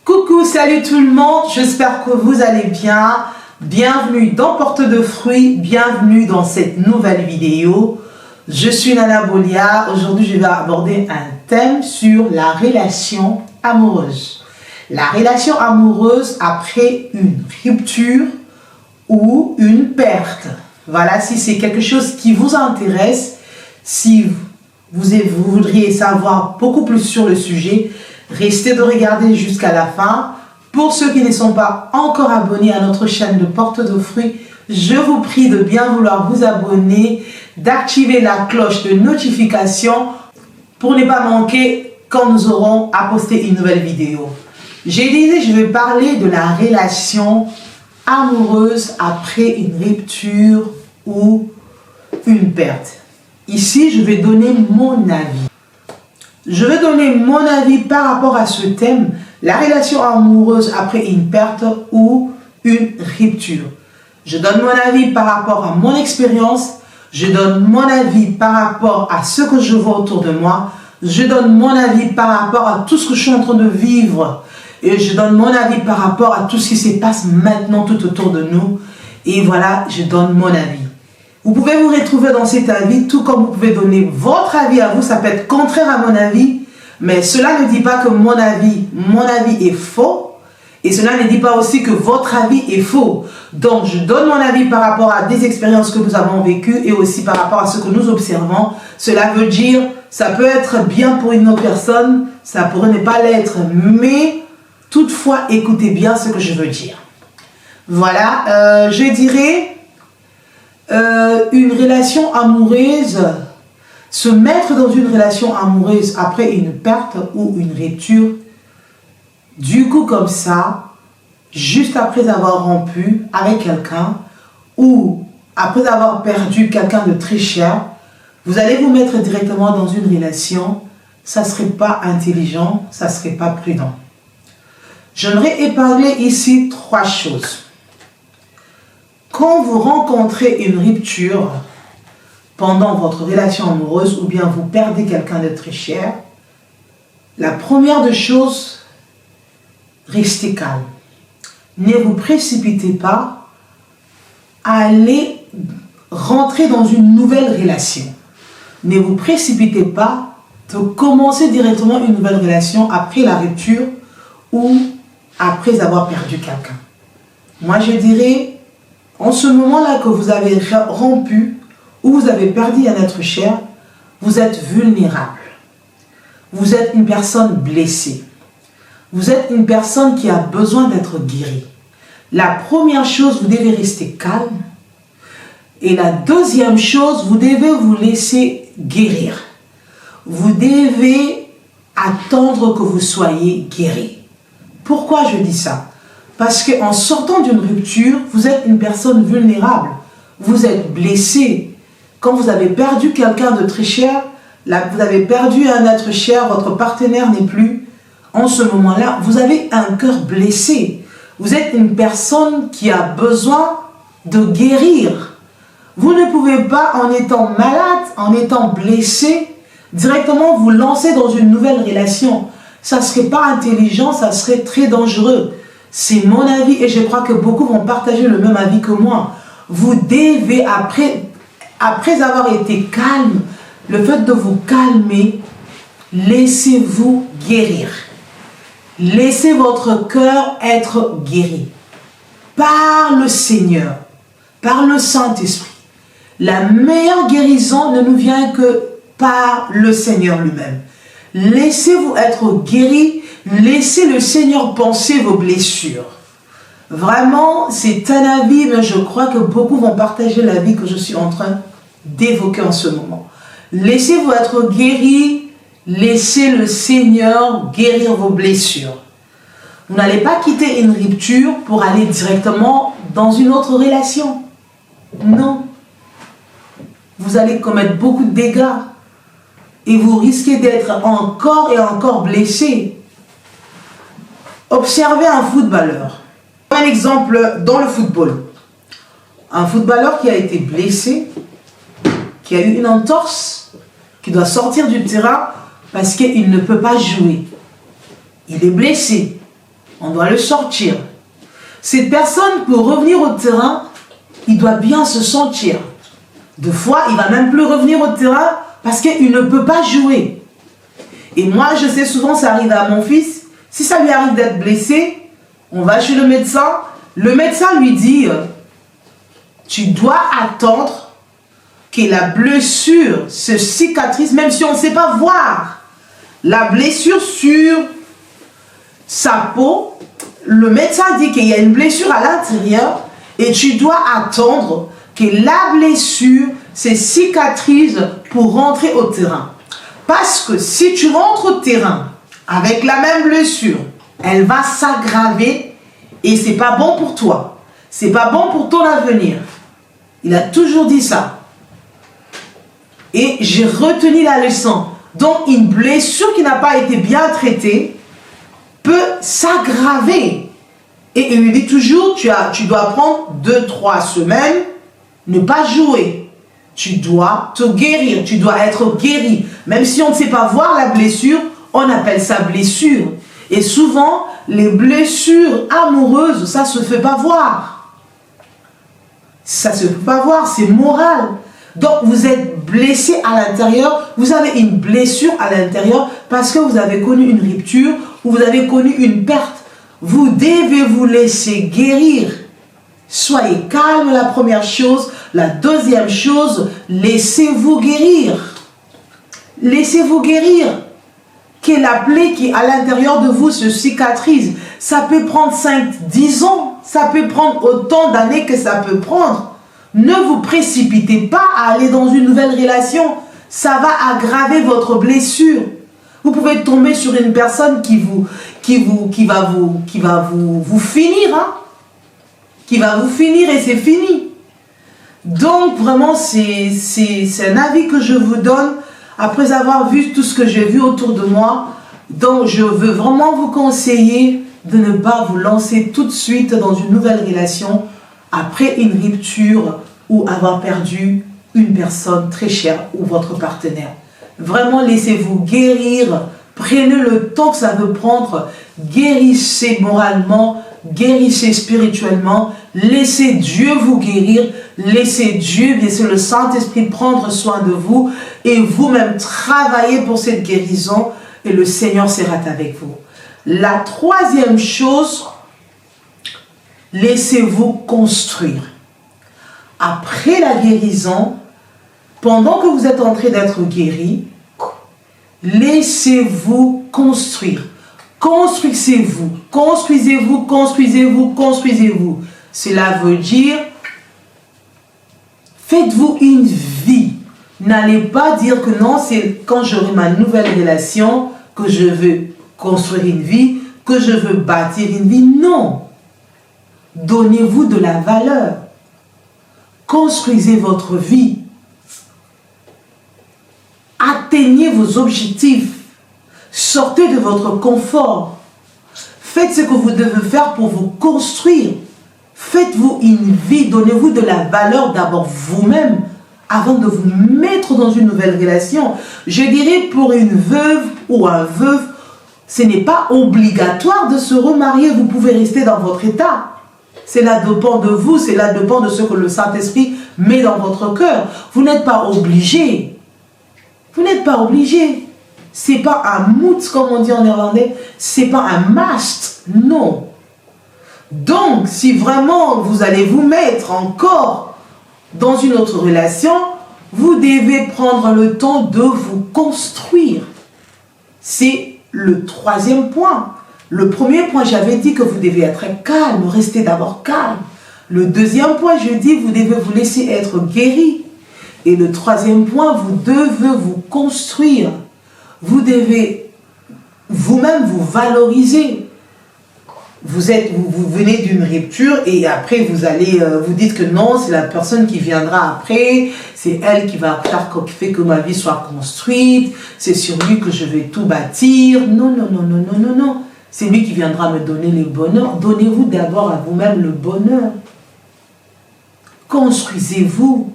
Coucou, salut tout le monde, j'espère que vous allez bien. Bienvenue dans Porte de Fruits, bienvenue dans cette nouvelle vidéo. Je suis Nana Bolia. Aujourd'hui, je vais aborder un thème sur la relation amoureuse. La relation amoureuse après une rupture ou une perte. Voilà, si c'est quelque chose qui vous intéresse, si vous voudriez savoir beaucoup plus sur le sujet, restez de regarder jusqu'à la fin. Pour ceux qui ne sont pas encore abonnés à notre chaîne de Porte de Fruits, je vous prie de bien vouloir vous abonner, d'activer la cloche de notification pour ne pas manquer quand nous aurons à poster une nouvelle vidéo. J'ai dit, je vais parler de la relation amoureuse après une rupture ou une perte. Ici, je vais donner mon avis. Je vais donner mon avis par rapport à ce thème, la relation amoureuse après une perte ou une rupture. Je donne mon avis par rapport à mon expérience, je donne mon avis par rapport à ce que je vois autour de moi, je donne mon avis par rapport à tout ce que je suis en train de vivre et je donne mon avis par rapport à tout ce qui se passe maintenant tout autour de nous. Et voilà, je donne mon avis. Vous pouvez vous retrouver dans cet avis, tout comme vous pouvez donner votre avis à vous. Ça peut être contraire à mon avis, mais cela ne dit pas que mon avis est faux. Et cela ne dit pas aussi que votre avis est faux. Donc, je donne mon avis par rapport à des expériences que nous avons vécues et aussi par rapport à ce que nous observons. Cela veut dire, ça peut être bien pour une autre personne, ça pourrait ne pas l'être, mais toutefois, écoutez bien ce que je veux dire. Voilà, je dirais... une relation amoureuse, se mettre dans une relation amoureuse après une perte ou une rupture, du coup comme ça, juste après avoir rompu avec quelqu'un ou après avoir perdu quelqu'un de très cher, vous allez vous mettre directement dans une relation, ça ne serait pas intelligent, ça ne serait pas prudent. J'aimerais épargner ici 3 choses. Quand vous rencontrez une rupture pendant votre relation amoureuse ou bien vous perdez quelqu'un de très cher, la première des choses, restez calme. Ne vous précipitez pas à aller rentrer dans une nouvelle relation. Ne vous précipitez pas de commencer directement une nouvelle relation après la rupture ou après avoir perdu quelqu'un. Moi, je dirais... En ce moment-là que vous avez rompu ou vous avez perdu un être cher, vous êtes vulnérable. Vous êtes une personne blessée. Vous êtes une personne qui a besoin d'être guérie. La première chose, vous devez rester calme. Et la deuxième chose, vous devez vous laisser guérir. Vous devez attendre que vous soyez guéri. Pourquoi je dis ça ? Parce qu'en sortant d'une rupture, vous êtes une personne vulnérable. Vous êtes blessé. Quand vous avez perdu quelqu'un de très cher, vous avez perdu un être cher, votre partenaire n'est plus. En ce moment-là, vous avez un cœur blessé. Vous êtes une personne qui a besoin de guérir. Vous ne pouvez pas, en étant malade, en étant blessé, directement vous lancer dans une nouvelle relation. Ça ne serait pas intelligent, ça serait très dangereux. C'est mon avis et je crois que beaucoup vont partager le même avis que moi. Vous devez, après avoir été calme, le fait de vous calmer, laissez-vous guérir. Laissez votre cœur être guéri par le Seigneur, par le Saint-Esprit. La meilleure guérison ne nous vient que par le Seigneur lui-même. Laissez-vous être guéri. Laissez le Seigneur penser vos blessures. Vraiment, c'est un avis, mais je crois que beaucoup vont partager l'avis que je suis en train d'évoquer en ce moment. Laissez-vous être guéri, laissez le Seigneur guérir vos blessures. Vous n'allez pas quitter une rupture pour aller directement dans une autre relation. Non. Vous allez commettre beaucoup de dégâts et vous risquez d'être encore et encore blessé. Observez un footballeur. Un exemple dans le football. Un footballeur qui a été blessé, qui a eu une entorse, qui doit sortir du terrain parce qu'il ne peut pas jouer. Il est blessé. On doit le sortir. Cette personne, pour revenir au terrain, il doit bien se sentir. Deux fois, il ne va même plus revenir au terrain parce qu'il ne peut pas jouer. Et moi, je sais souvent, ça arrive à mon fils. Si ça lui arrive d'être blessé, on va chez le médecin. Le médecin lui dit, tu dois attendre que la blessure se cicatrise, même si on ne sait pas voir la blessure sur sa peau. Le médecin dit qu'il y a une blessure à l'intérieur et tu dois attendre que la blessure se cicatrise pour rentrer au terrain. Parce que si tu rentres au terrain avec la même blessure, elle va s'aggraver et c'est pas bon pour toi. C'est pas bon pour ton avenir. Il a toujours dit ça. Et j'ai retenu la leçon. Donc une blessure qui n'a pas été bien traitée peut s'aggraver. Et il lui dit toujours, tu dois prendre 2-3 semaines, ne pas jouer. Tu dois te guérir, tu dois être guéri. Même si on ne sait pas voir la blessure, on appelle ça blessure. Et souvent, les blessures amoureuses, ça ne se fait pas voir. Ça ne se peut pas voir, c'est moral. Donc, vous êtes blessé à l'intérieur, vous avez une blessure à l'intérieur parce que vous avez connu une rupture ou vous avez connu une perte. Vous devez vous laisser guérir. Soyez calme, la première chose. La deuxième chose, laissez-vous guérir. Laissez-vous guérir. Que la plaie qui est à l'intérieur de vous se cicatrise. Ça peut prendre 5-10 ans. Ça peut prendre autant d'années que ça peut prendre. Ne vous précipitez pas à aller dans une nouvelle relation. Ça va aggraver votre blessure. Vous pouvez tomber sur une personne qui va vous finir. Hein? Qui va vous finir et c'est fini. Donc vraiment, c'est un avis que je vous donne après avoir vu tout ce que j'ai vu autour de moi. Donc je veux vraiment vous conseiller de ne pas vous lancer tout de suite dans une nouvelle relation après une rupture ou avoir perdu une personne très chère ou votre partenaire. Vraiment, laissez-vous guérir. Prenez le temps que ça veut prendre. Guérissez moralement, guérissez spirituellement. Laissez Dieu vous guérir. Laissez Dieu, laissez le Saint-Esprit prendre soin de vous. Et vous-même travaillez pour cette guérison. Et le Seigneur sera avec vous. La troisième chose, laissez-vous construire. Après la guérison, pendant que vous êtes en train d'être guéri, laissez-vous construire. Construisez-vous, construisez-vous, construisez-vous, construisez-vous. Cela veut dire, faites-vous une vie. N'allez pas dire que non, c'est quand j'aurai ma nouvelle relation que je veux construire une vie, que je veux bâtir une vie. Non. Donnez-vous de la valeur. Construisez votre vie. Atteignez vos objectifs. Sortez de votre confort. Faites ce que vous devez faire pour vous construire. Faites-vous une vie. Donnez-vous de la valeur d'abord vous-même avant de vous mettre dans une nouvelle relation. Je dirais pour une veuve ou un veuf, ce n'est pas obligatoire de se remarier. Vous pouvez rester dans votre état. Cela dépend de vous, cela dépend de ce que le Saint-Esprit met dans votre cœur. Vous n'êtes pas obligé. Vous n'êtes pas obligé. Ce n'est pas un mood, comme on dit en néerlandais. Ce n'est pas un must. Non. Donc, si vraiment vous allez vous mettre encore dans une autre relation, vous devez prendre le temps de vous construire. C'est le troisième point. Le premier point, j'avais dit que vous devez être calme, restez d'abord calme. Le deuxième point, je dis, vous devez vous laisser être guéri. Et le troisième point, vous devez vous construire. Vous devez vous-même vous valoriser. Vous venez d'une rupture et après vous allez, vous dites que non, c'est la personne qui viendra après, c'est elle qui va faire que ma vie soit construite, c'est sur lui que je vais tout bâtir. Non, non, non, non, non, non, non. C'est lui qui viendra me donner le bonheur. Donnez-vous d'abord à vous-même le bonheur. Construisez-vous.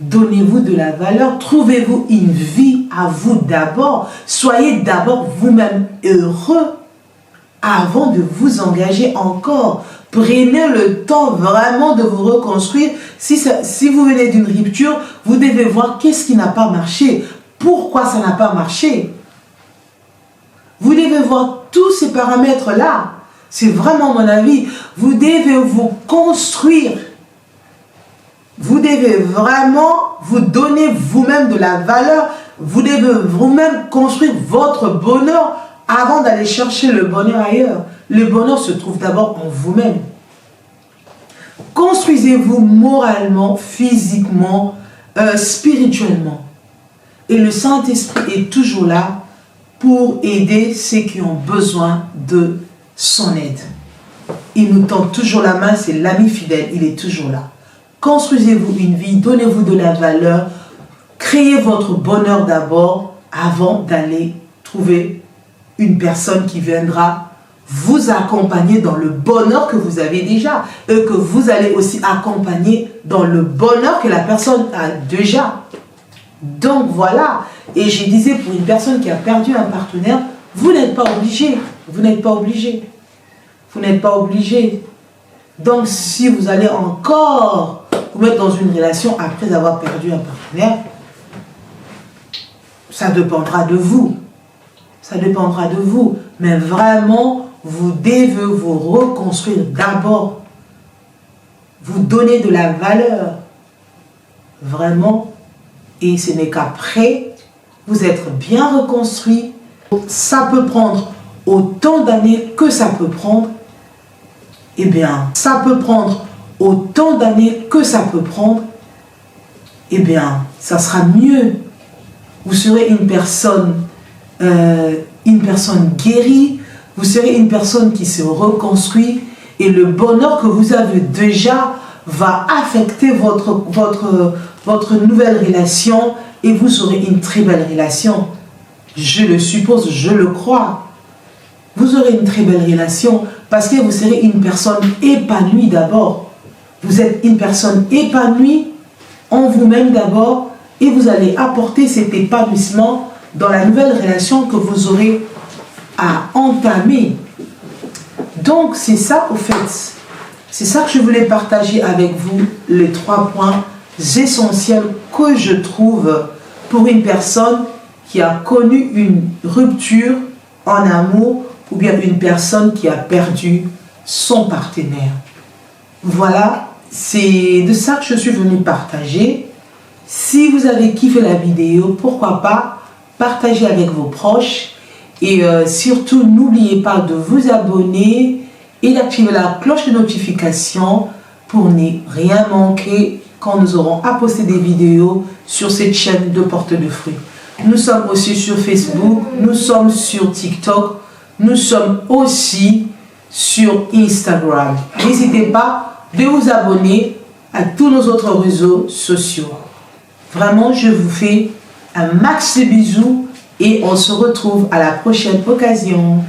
Donnez-vous de la valeur. Trouvez-vous une vie à vous d'abord. Soyez d'abord vous-même heureux avant de vous engager encore. Prenez le temps vraiment de vous reconstruire. Si vous venez d'une rupture, vous devez voir qu'est-ce qui n'a pas marché. Pourquoi ça n'a pas marché? Vous devez voir tous ces paramètres-là. C'est vraiment mon avis. Vous devez vous construire. Vous devez vraiment vous donner vous-même de la valeur. Vous devez vous-même construire votre bonheur avant d'aller chercher le bonheur ailleurs. Le bonheur se trouve d'abord en vous-même. Construisez-vous moralement, physiquement, spirituellement. Et le Saint-Esprit est toujours là pour aider ceux qui ont besoin de son aide. Il nous tend toujours la main, c'est l'ami fidèle, il est toujours là. Construisez-vous une vie, donnez-vous de la valeur, créez votre bonheur d'abord avant d'aller trouver une personne qui viendra vous accompagner dans le bonheur que vous avez déjà et que vous allez aussi accompagner dans le bonheur que la personne a déjà. Donc voilà, et je disais pour une personne qui a perdu un partenaire, vous n'êtes pas obligé, vous n'êtes pas obligé, vous n'êtes pas obligé. Donc si vous allez encore vous mettre dans une relation après avoir perdu un partenaire, ça dépendra de vous. Ça dépendra de vous. Mais vraiment, vous devez vous reconstruire d'abord. Vous donner de la valeur. Vraiment. Et ce n'est qu'après, vous êtes bien reconstruit. Ça peut prendre autant d'années que ça peut prendre. Eh bien, ça peut prendre autant d'années que ça peut prendre. Eh bien, ça sera mieux. Vous serez une personne guérie, vous serez une personne qui se reconstruit et le bonheur que vous avez déjà va affecter votre nouvelle relation et vous aurez une très belle relation. Je le suppose, je le crois. Vous aurez une très belle relation parce que vous serez une personne épanouie d'abord. Vous êtes une personne épanouie en vous-même d'abord et vous allez apporter cet épanouissement dans la nouvelle relation que vous aurez à entamer. Donc, c'est ça, au fait. C'est ça que je voulais partager avec vous, les 3 points essentiels que je trouve pour une personne qui a connu une rupture en amour ou bien une personne qui a perdu son partenaire. Voilà, c'est de ça que je suis venue partager. Si vous avez kiffé la vidéo, pourquoi pas partager avec vos proches et surtout n'oubliez pas de vous abonner et d'activer la cloche de notification pour ne rien manquer quand nous aurons à poster des vidéos sur cette chaîne de Porte de Fruits. Nous sommes aussi sur Facebook, nous sommes sur TikTok, nous sommes aussi sur Instagram. N'hésitez pas de vous abonner à tous nos autres réseaux sociaux. Vraiment, je vous fais un max de bisous et on se retrouve à la prochaine occasion.